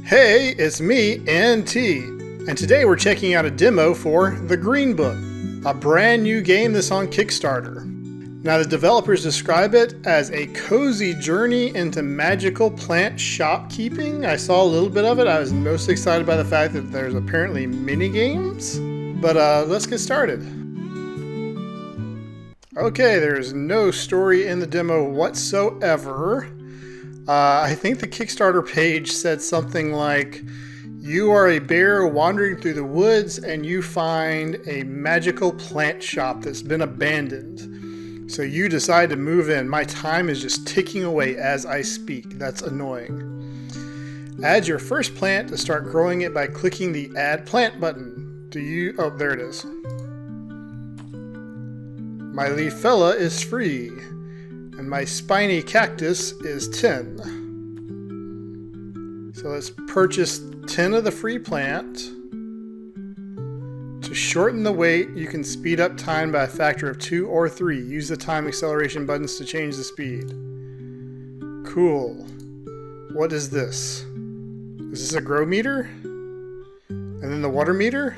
Hey, it's me, NT, and today we're checking out a demo for The Green Book, a brand new game that's on Kickstarter. Now, the developers describe it as a cozy journey into magical plant shopkeeping. I saw a little bit of it. I was most excited by the fact that there's apparently mini games, but let's get started. Okay, there's no story in the demo whatsoever. I think the Kickstarter page said something like, you are a bear wandering through the woods and you find a magical plant shop that's been abandoned. So you decide to move in. My time is just ticking away as I speak. That's annoying. Add your first plant to start growing it by clicking the Add Plant button. Oh, there it is. My leaf fella is free. And my spiny cactus is 10. So let's purchase 10 of the free plant. To shorten the wait, you can speed up time by a factor of 2 or 3. Use the time acceleration buttons to change the speed. Cool. What is this? Is this a grow meter? And then the water meter?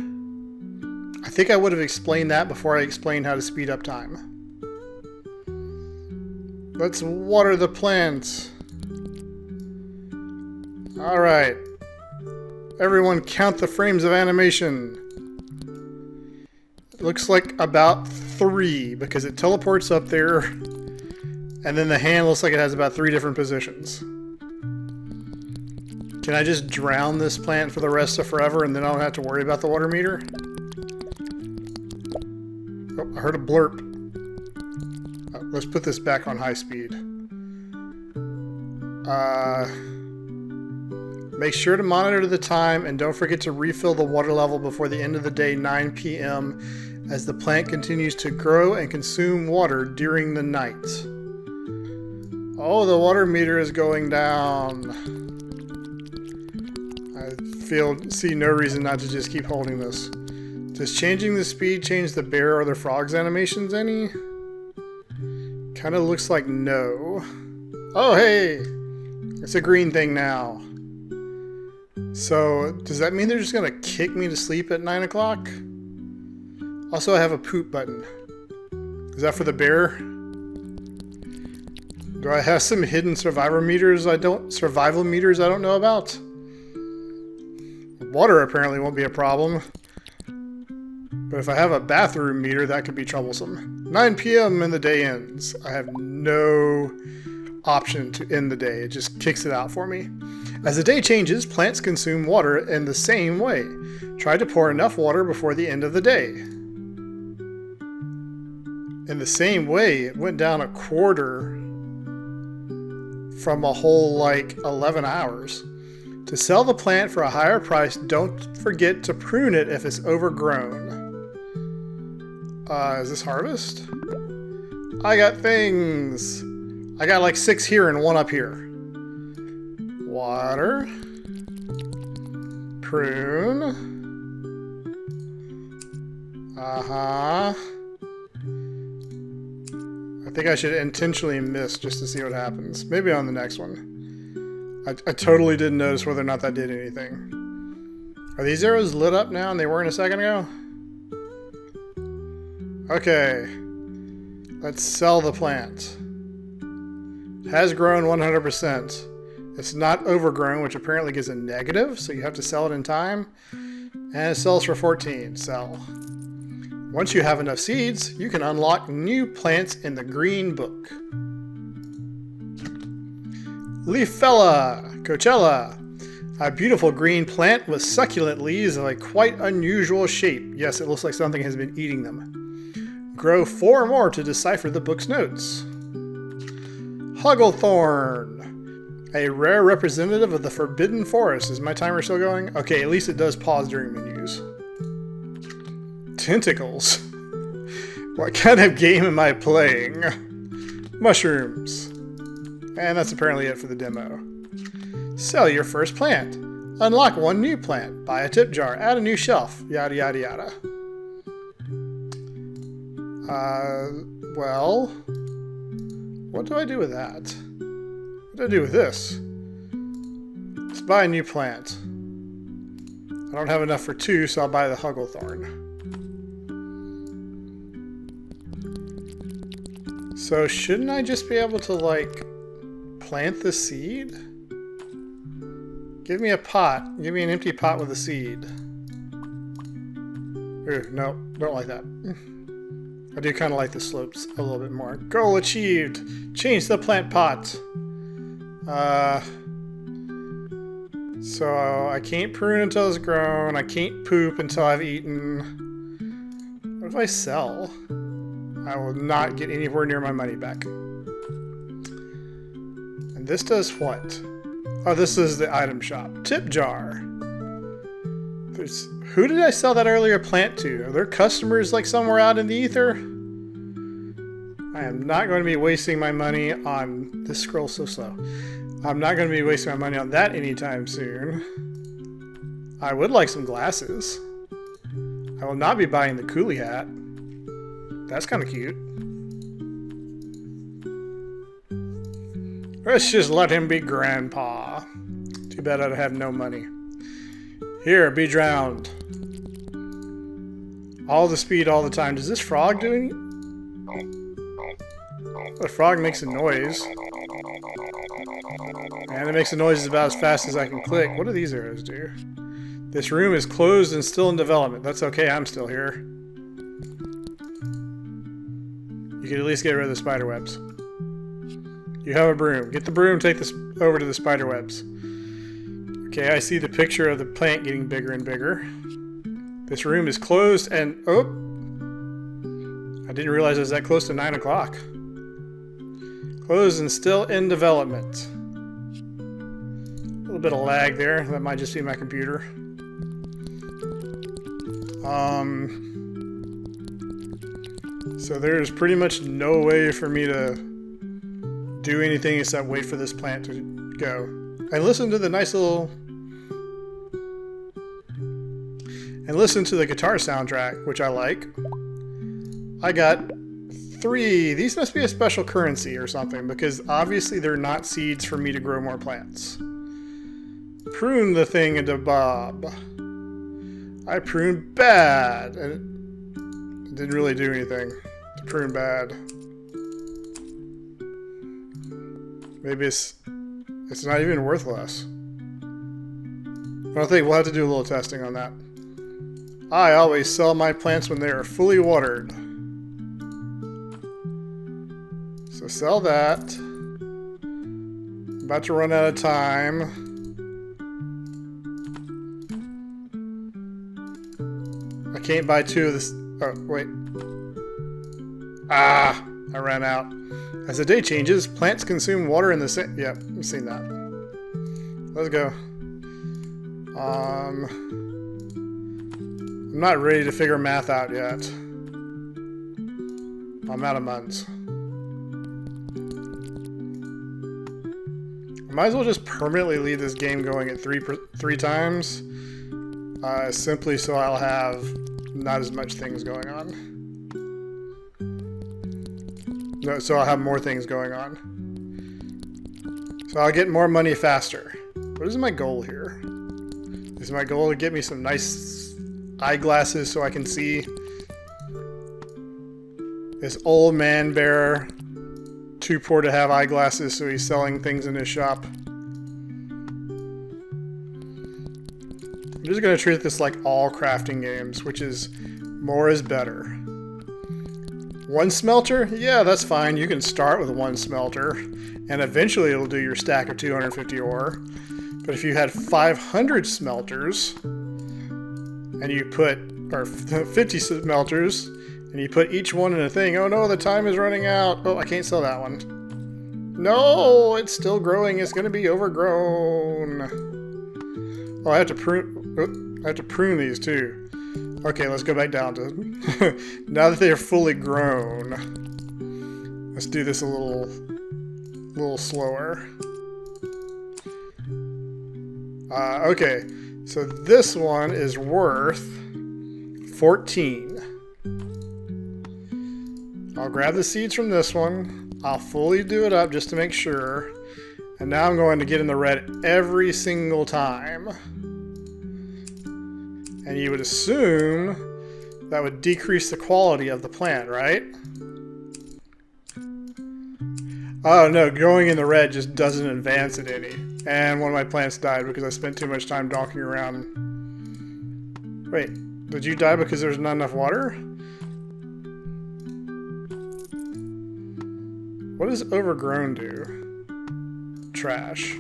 I think I would have explained that before I explained how to speed up time. Let's water the plants. All right. Everyone count the frames of animation. It looks like about 3 because it teleports up there and then the hand looks like it has about 3 different positions. Can I just drown this plant for the rest of forever and then I don't have to worry about the water meter? Oh, I heard a blurp. Let's put this back on high speed. Make sure to monitor the time and don't forget to refill the water level before the end of the day, 9 p.m. as the plant continues to grow and consume water during the night. Oh, the water meter is going down. I see no reason not to just keep holding this. Does changing the speed change the bear or the frog's animations any? Kind of looks like no. Oh, hey! It's a green thing now. So, does that mean they're just going to kick me to sleep at 9 o'clock? Also, I have a poop button. Is that for the bear? Do I have some hidden survival meters I don't know about? Water apparently won't be a problem. But if I have a bathroom meter, that could be troublesome. 9 p.m. and the day ends. I have no option to end the day. It just kicks it out for me. As the day changes, plants consume water in the same way. Try to pour enough water before the end of the day. In the same way, it went down a quarter from a whole 11 hours. To sell the plant for a higher price, don't forget to prune it if it's overgrown. Is this harvest? I got things. I got 6 here and 1 up here. Water. Prune. Uh-huh. I think I should intentionally miss just to see what happens. Maybe on the next one. I totally didn't notice whether or not that did anything. Are these arrows lit up now and they weren't a second ago? Okay, let's sell the plant. It has grown 100%. It's not overgrown, which apparently gives a negative, so you have to sell it in time. And it sells for 14, sell. Once you have enough seeds, you can unlock new plants in the Green Book. Leaf fella, Coachella. A beautiful green plant with succulent leaves of a quite unusual shape. Yes, it looks like something has been eating them. Grow 4 more to decipher the book's notes. Hugglethorn, a rare representative of the Forbidden Forest. Is my timer still going? Okay, at least it does pause during menus. Tentacles. What kind of game am I playing? Mushrooms. And that's apparently it for the demo. Sell your first plant. Unlock 1 new plant. Buy a tip jar. Add a new shelf. Yada yada yada. Well, what do I do with that? What do I do with this? Let's buy a new plant. I don't have enough for 2, so I'll buy the Hugglethorn. So shouldn't I just be able to, like, plant the seed? Give me a pot. Give me an empty pot with a seed. Ooh, no, don't like that. I do kind of like the slopes a little bit more. Goal achieved! Change the plant pot! So I can't prune until it's grown. I can't poop until I've eaten. What if I sell? I will not get anywhere near my money back. And this does what? Oh, this is the item shop. Tip jar. Who did I sell that earlier plant to? Are there customers like somewhere out in the ether? I am not going to be wasting my money on... This scroll's so slow. I'm not going to be wasting my money on that anytime soon. I would like some glasses. I will not be buying the coolie hat. That's kind of cute. Let's just let him be grandpa. Too bad I have no money. Here, be drowned. All the speed, all the time. Does this frog do any... The frog makes a noise. And it makes a noise about as fast as I can click. What do these arrows do? This room is closed and still in development. That's okay, I'm still here. You can at least get rid of the spider webs. You have a broom. Get the broom, take this over to the spider webs. Okay, I see the picture of the plant getting bigger and bigger. This room is closed and... Oh! I didn't realize it was that close to 9 o'clock. Closed and still in development. A little bit of lag there. That might just be my computer. So there's pretty much no way for me to do anything except wait for this plant to go. I listened to the nice little... And listen to the guitar soundtrack, which I like. I got 3. These must be a special currency or something, because obviously they're not seeds for me to grow more plants. Prune the thing into Bob. I pruned bad, and it didn't really do anything to prune bad. Maybe it's not even worth less. I think we'll have to do a little testing on that. I always sell my plants when they are fully watered. So sell that. About to run out of time. I can't buy 2 of this. Oh, wait. Ah, I ran out. As the day changes, plants consume water in the same... Yep, I've seen that. Let's go. I'm not ready to figure math out yet. I'm out of months. I might as well just permanently leave this game going at three times. Simply so I'll have not as much things going on. No, so I'll have more things going on. So I'll get more money faster. What is my goal here? Is my goal to get me some nice eyeglasses so I can see? This old man bear, too poor to have eyeglasses, so he's selling things in his shop. I'm just going to treat this like all crafting games, which is more is better. 1 smelter? Yeah, that's fine. You can start with 1 smelter, and eventually it'll do your stack of 250 ore. But if you had 500 smelters, and you put, or 50 smelters, and you put each one in a thing, oh no, the time is running out. Oh, I can't sell that one. No, it's still growing. It's going to be overgrown. Oh, I have to prune these too. Okay, let's go back down to... Now that they are fully grown, let's do this a little slower. Okay, so this one is worth 14. I'll grab the seeds from this one. I'll fully do it up just to make sure. And now I'm going to get in the red every single time. And you would assume that would decrease the quality of the plant, right? Oh no, going in the red just doesn't advance it any. And one of my plants died because I spent too much time donking around. Wait, did you die because there's not enough water? What does overgrown do? Trash.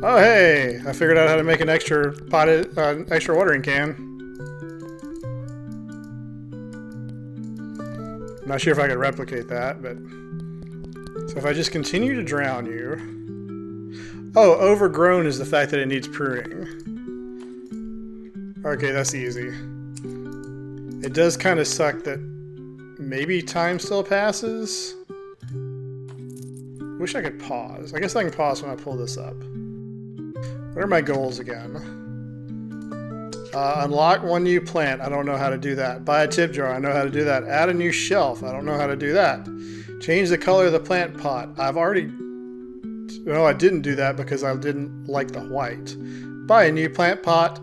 Oh hey, I figured out how to make an extra potted, extra watering can. Not sure if I could replicate that, but... So if I just continue to drown you... Oh, overgrown is the fact that it needs pruning. Okay, that's easy. It does kind of suck that maybe time still passes. Wish I could pause. I guess I can pause when I pull this up. What are my goals again? Unlock one new plant. I don't know how to do that. Buy a tip jar. I know how to do that. Add a new shelf. I don't know how to do that. Change the color of the plant pot. I've already... No, I didn't do that because I didn't like the white. Buy a new plant pot.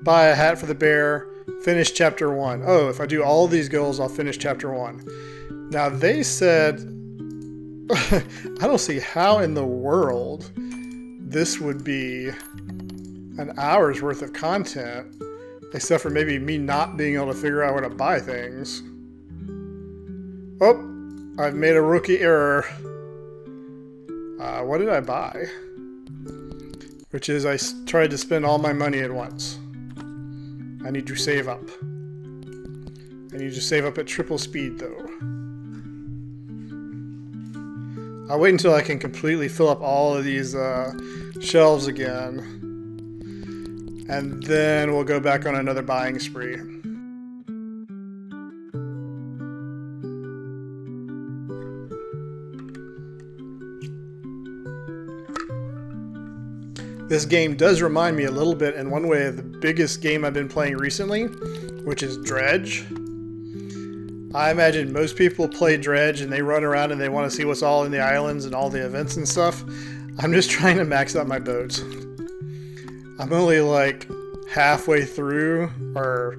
Buy a hat for the bear. Finish chapter 1. Oh, if I do all of these goals, I'll finish chapter 1. Now, they said... I don't see how in the world this would be an hour's worth of content, except for maybe me not being able to figure out where to buy things. Oh, I've made a rookie error. What did I buy? Which is I tried to spend all my money at once. I need to save up. I need to save up at triple speed though. I'll wait until I can completely fill up all of these shelves again. And then we'll go back on another buying spree. This game does remind me a little bit in one way of the biggest game I've been playing recently, which is Dredge. I imagine most people play Dredge and they run around and they want to see what's all in the islands and all the events and stuff. I'm just trying to max out my boats. I'm only like halfway through, or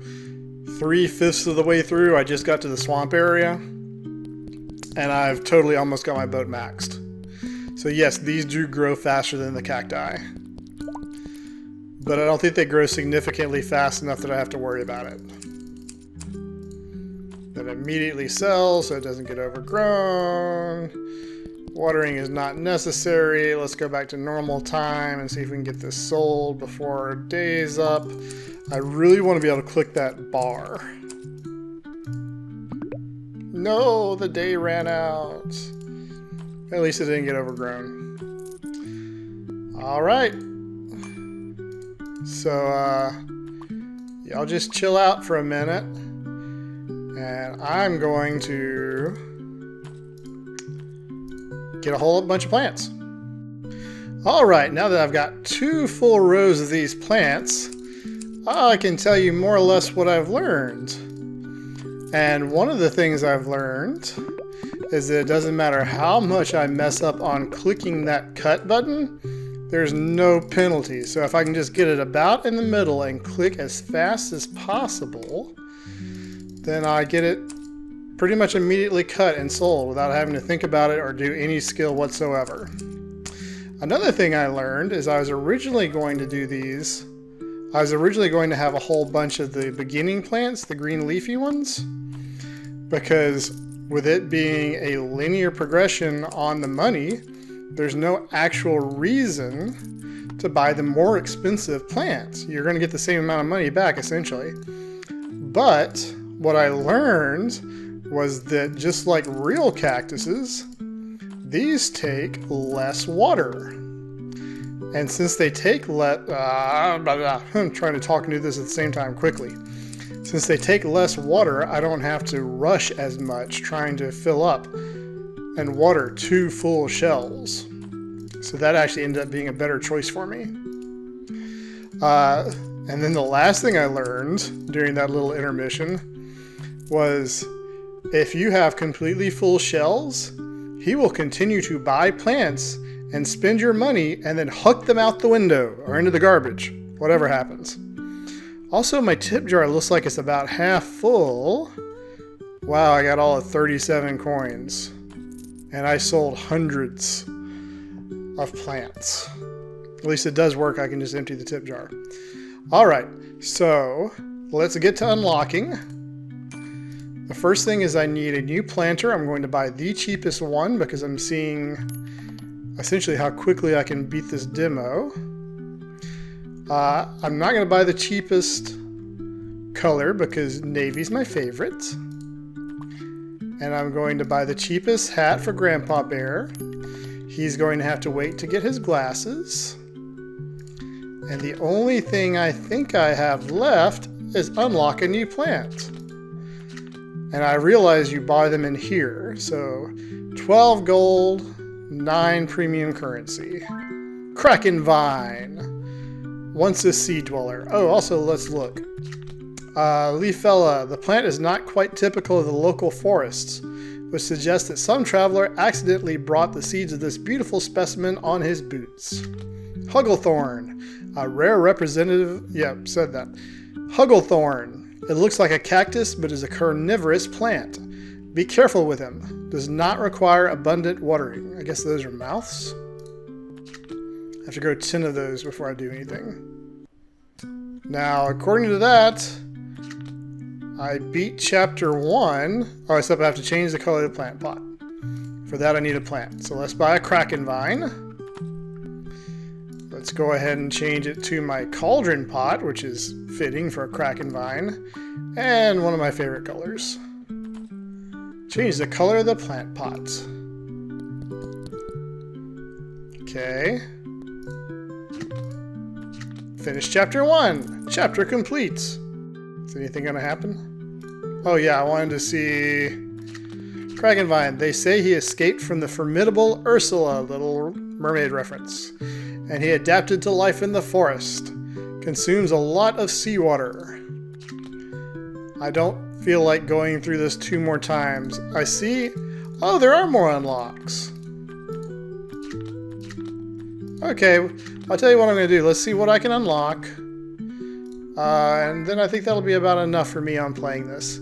3/5 of the way through. I just got to the swamp area and I've totally almost got my boat maxed. So yes, these do grow faster than the cacti. But I don't think they grow significantly fast enough that I have to worry about it. Then immediately sell so it doesn't get overgrown. Watering is not necessary. Let's go back to normal time and see if we can get this sold before day's up. I really want to be able to click that bar. No, the day ran out. At least it didn't get overgrown. All right. So, y'all just chill out for a minute. And I'm going to get a whole bunch of plants. All right, now that I've got 2 full rows of these plants, I can tell you more or less what I've learned. And one of the things I've learned is that it doesn't matter how much I mess up on clicking that cut button, there's no penalty. So if I can just get it about in the middle and click as fast as possible, then I get it pretty much immediately cut and sold without having to think about it or do any skill whatsoever. Another thing I learned is I was originally going to do these. I was originally going to have a whole bunch of the beginning plants, the green leafy ones, because with it being a linear progression on the money, there's no actual reason to buy the more expensive plants. You're going to get the same amount of money back essentially. But what I learned was that just like real cactuses, these take less water. And since they take I'm trying to talk and do this at the same time quickly. Since they take less water, I don't have to rush as much trying to fill up and water 2 full shells. So that actually ended up being a better choice for me. And then the last thing I learned during that little intermission was if you have completely full shells, He will continue to buy plants and spend your money and then huck them out the window or into the garbage, whatever happens. Also, my tip jar looks like it's about half full. Wow, I got all of 37 coins. And I sold hundreds of plants. At least it does work. I can just empty the tip jar. All right, so let's get to unlocking. The first thing is I need a new planter. I'm going to buy the cheapest one because I'm seeing essentially how quickly I can beat this demo. I'm not going to buy the cheapest color because navy's my favorite. And I'm going to buy the cheapest hat for Grandpa Bear. He's going to have to wait to get his glasses. And the only thing I think I have left is unlock a new plant. And I realize you buy them in here. So 12 gold, 9 premium currency. Kraken Vine. Once a sea dweller. Oh, also let's look. Leafella, the plant is not quite typical of the local forests, which suggests that some traveler accidentally brought the seeds of this beautiful specimen on his boots. Hugglethorn, a rare representative, said that. Hugglethorn, it looks like a cactus but is a carnivorous plant. Be careful with him. Does not require abundant watering. I guess those are mouths. I have to grow 10 of those before I do anything. Now, according to that, I beat chapter 1. Oh, except I have to change the color of the plant pot. For that, I need a plant. So let's buy a Kraken Vine. Let's go ahead and change it to my Cauldron pot, which is fitting for a Kraken Vine. And one of my favorite colors. Change the color of the plant pot. Okay. Finish chapter 1. Chapter complete. Is anything going to happen? Oh yeah, I wanted to see Kraken Vine. They say he escaped from the formidable Ursula, Little Mermaid reference, and he adapted to life in the forest. Consumes a lot of seawater. I don't feel like going through this 2 more times. I see. Oh, there are more unlocks. Okay, I'll tell you what I'm going to do. Let's see what I can unlock. And then I think that'll be about enough for me on playing this.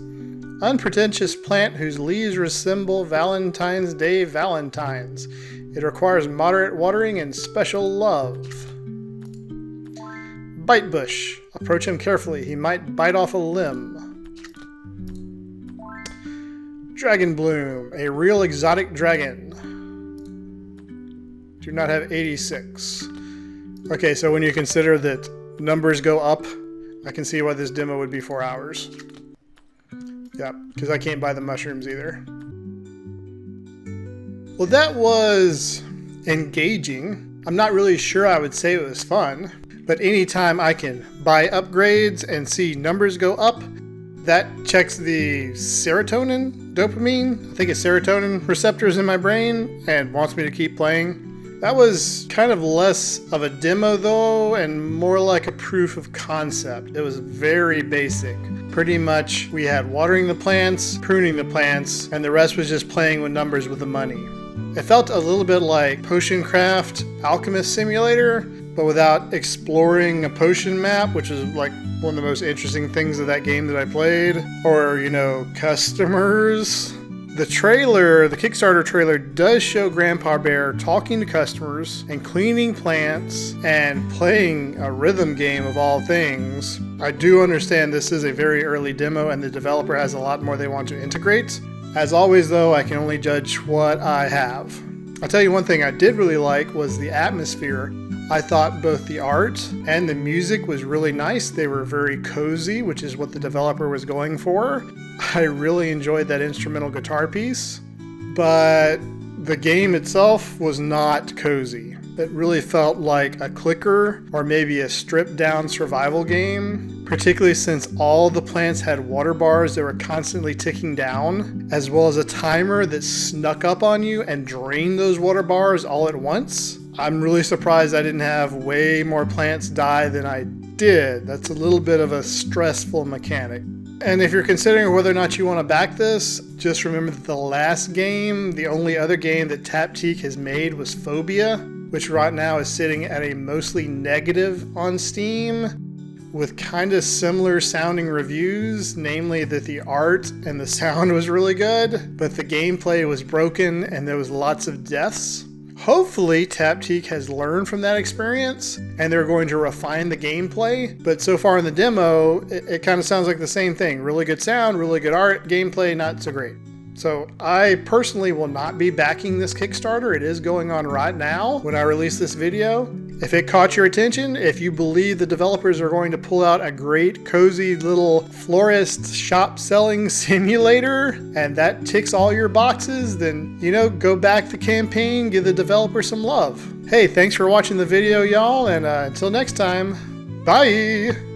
Unpretentious plant whose leaves resemble Valentine's Day valentines. It requires moderate watering and special love. Bite bush. Approach him carefully. He might bite off a limb. Dragon bloom. A real exotic dragon. Do not have 86. Okay, so when you consider that numbers go up, I can see why this demo would be 4 hours. Yeah, because I can't buy the mushrooms either. Well, that was engaging. I'm not really sure I would say it was fun, but anytime I can buy upgrades and see numbers go up, that checks the dopamine, I think it's serotonin receptors in my brain and wants me to keep playing. That was kind of less of a demo though, and more like a proof of concept. It was very basic. Pretty much we had watering the plants, pruning the plants, and the rest was just playing with numbers with the money. It felt a little bit like Potion Craft Alchemist Simulator, but without exploring a potion map, which is like one of the most interesting things of that game that I played. Or, customers. The Kickstarter trailer does show Grandpa Bear talking to customers and cleaning plants and playing a rhythm game of all things. I do understand this is a very early demo and the developer has a lot more they want to integrate. As always though, I can only judge what I have. I'll tell you one thing I did really like was the atmosphere. I thought both the art and the music was really nice. They were very cozy, which is what the developer was going for. I really enjoyed that instrumental guitar piece, but the game itself was not cozy. It really felt like a clicker or maybe a stripped down survival game, particularly since all the plants had water bars that were constantly ticking down, as well as a timer that snuck up on you and drained those water bars all at once. I'm really surprised I didn't have way more plants die than I did. That's a little bit of a stressful mechanic. And if you're considering whether or not you want to back this, just remember that the last game, the only other game that Taptique has made was Phobia, which right now is sitting at a mostly negative on Steam with kind of similar sounding reviews, namely that the art and the sound was really good, but the gameplay was broken and there was lots of deaths. Hopefully, Taptique has learned from that experience and they're going to refine the gameplay. But so far in the demo, it kind of sounds like the same thing. Really good sound, really good art, gameplay not so great. So I personally will not be backing this Kickstarter. It is going on right now when I release this video. If it caught your attention, if you believe the developers are going to pull out a great cozy little florist shop selling simulator and that ticks all your boxes, then, you know, go back the campaign, give the developer some love. Hey, thanks for watching the video, y'all, and until next time, bye!